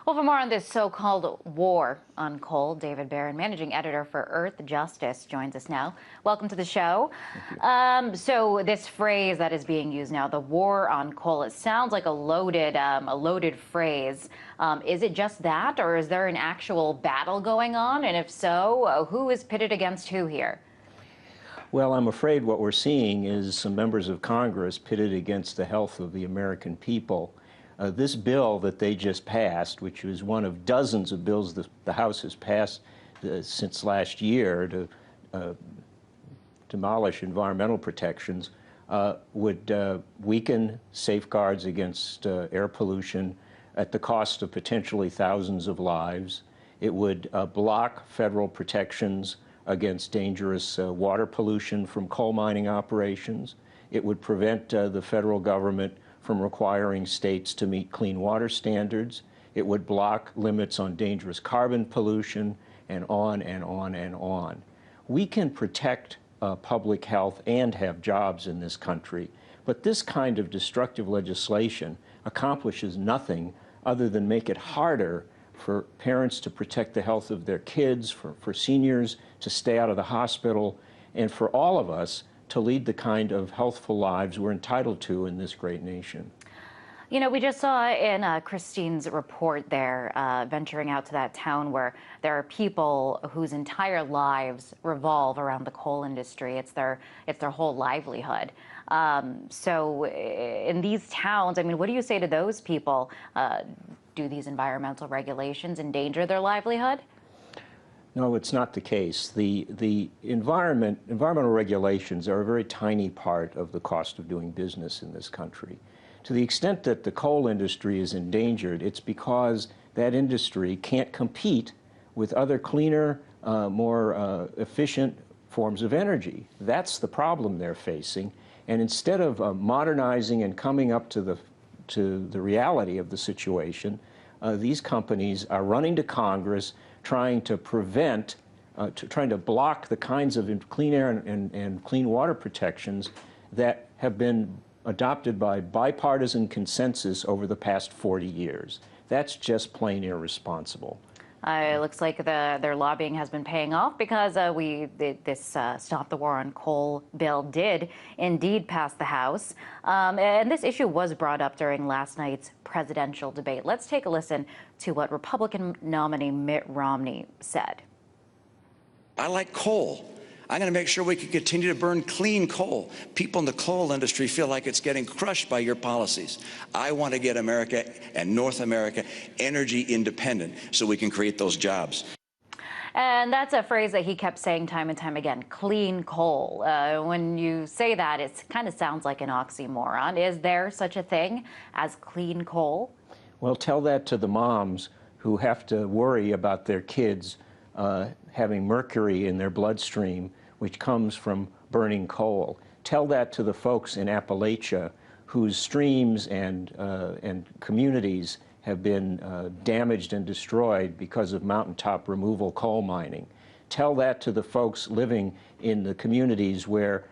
Well, for more on this so-called war on coal, David Barron, managing editor for Earth Justice, joins us now. Welcome to the show. So this phrase that is being used now, the war on coal, it sounds like a loaded phrase. Is it just that, or is there an actual battle going on? And if so, who is pitted against who here? Well, I'm afraid what we're seeing is some members of Congress pitted against the health of the American people. This bill that they just passed, which was one of dozens of bills the House has passed since last year to demolish environmental protections, would weaken safeguards against air pollution at the cost of potentially thousands of lives. It would block federal protections against dangerous water pollution from coal mining operations. It would prevent the federal government from requiring states to meet clean water standards. It would block limits on dangerous carbon pollution, and on and on and on. We can protect public health and have jobs in this country, but this kind of destructive legislation accomplishes nothing other than make it harder for parents to protect the health of their kids, for seniors to stay out of the hospital, and for all of us to lead the kind of healthful lives we're entitled to in this great nation. You know, we just saw in Christine's report there, venturing out to that town where there are people whose entire lives revolve around the coal industry. It's their whole livelihood. So in these towns, I mean, what do you say to those people? Do these environmental regulations endanger their livelihood? No, it's not the case. The environmental regulations are a very tiny part of the cost of doing business in this country. To the extent that the coal industry is endangered, it's because that industry can't compete with other cleaner, more efficient forms of energy. That's the problem they're facing. And instead of modernizing and coming up to the reality of the situation, these companies are running to Congress trying to prevent, trying to block the kinds of clean air and clean water protections that have been adopted by bipartisan consensus over the past 40 years. That's just plain irresponsible. It looks like their lobbying has been paying off because this Stop the War on Coal bill did indeed pass the House. And this issue was brought up during last night's presidential debate. Let's take a listen to what Republican nominee Mitt Romney said. I like coal. I'm going to make sure we can continue to burn clean coal. People in the coal industry feel like it's getting crushed by your policies. I want to get America and North America energy independent so we can create those jobs. And that's a phrase that he kept saying time and time again, clean coal. When you say that, it kind of sounds like an oxymoron. Is there such a thing as clean coal? Well, tell that to the moms who have to worry about their kids having mercury in their bloodstream, which comes from burning coal. Tell that to the folks in Appalachia whose streams and communities have been damaged and destroyed because of mountaintop removal coal mining. Tell that to the folks living in the communities where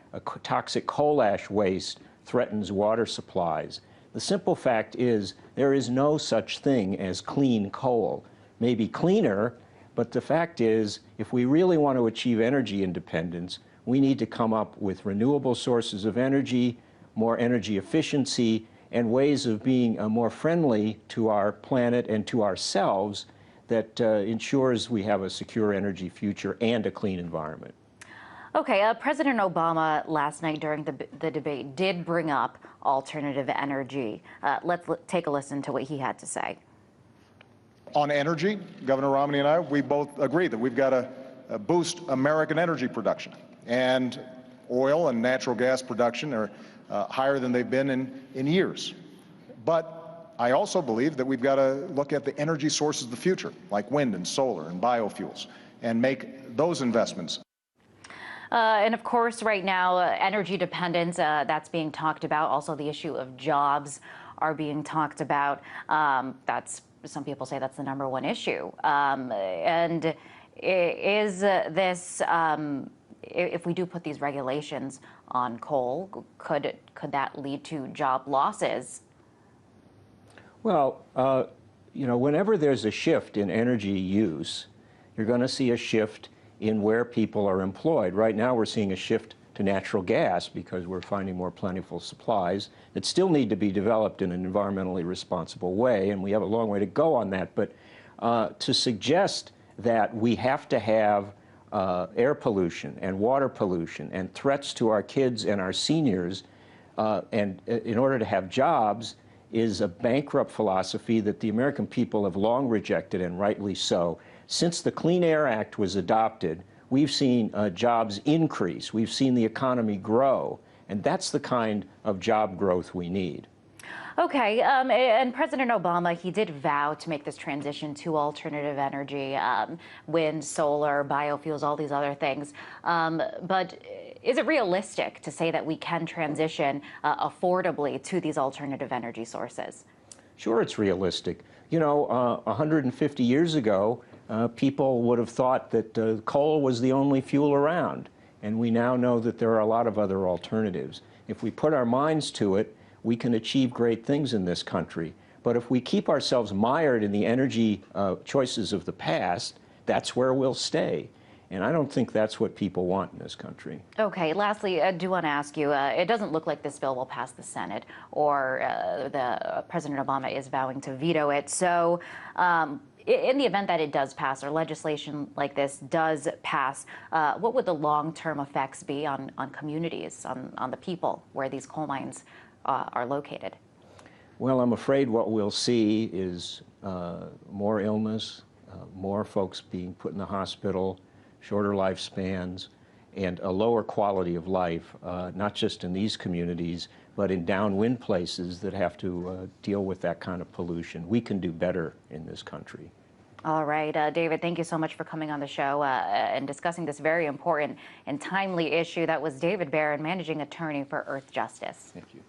toxic coal ash waste threatens water supplies. The simple fact is there is no such thing as clean coal. Maybe cleaner, but the fact is, if we really want to achieve energy independence, we need to come up with renewable sources of energy, more energy efficiency, and ways of being more friendly to our planet and to ourselves that ensures we have a secure energy future and a clean environment. Okay, President Obama last night during the debate did bring up alternative energy. Let's take a listen to what he had to say. On energy, Governor Romney and I, we both agree that we've got to boost American energy production. And oil and natural gas production are higher than they've been in years. But I also believe that we've got to look at the energy sources of the future, like wind and solar and biofuels, and make those investments. And of course, right now, energy dependence, that's being talked about. Also, the issue of jobs are being talked about. Some people say that's the #1 issue. And is this, if we do put these regulations on coal, could that lead to job losses? Well, you know, whenever there's a shift in energy use, you're going to see a shift in where people are employed. Right now we're seeing a shift to natural gas because we're finding more plentiful supplies that still need to be developed in an environmentally responsible way, and we have a long way to go on that. But to suggest that we have to have air pollution and water pollution and threats to our kids and our seniors and in order to have jobs is a bankrupt philosophy that the American people have long rejected, and rightly so. Since the Clean Air Act was adopted, we've seen jobs increase. We've seen the economy grow, and that's the kind of job growth we need. Okay, and President Obama, he did vow to make this transition to alternative energy, wind, solar, biofuels, all these other things. But is it realistic to say that we can transition affordably to these alternative energy sources? Sure, it's realistic. You know, 150 years ago, people would have thought that coal was the only fuel around, and we now know that there are a lot of other alternatives. If we put our minds to it, we can achieve great things in this country. But if we keep ourselves mired in the energy choices of the past, that's where we'll stay. And I don't think that's what people want in this country. Okay, lastly, I do want to ask you, it doesn't look like this bill will pass the Senate, or President Obama is vowing to veto it. So in the event that it does pass, or legislation like this does pass, what would the long-term effects be on communities, on the people where these coal mines are located? Well, I'm afraid what we'll see is more illness, more folks being put in the hospital, shorter lifespans, and a lower quality of life, not just in these communities, but in downwind places that have to deal with that kind of pollution. We can do better in this country. All right, David, thank you so much for coming on the show and discussing this very important and timely issue. That was David Baron, Managing Attorney for Earthjustice. Thank you.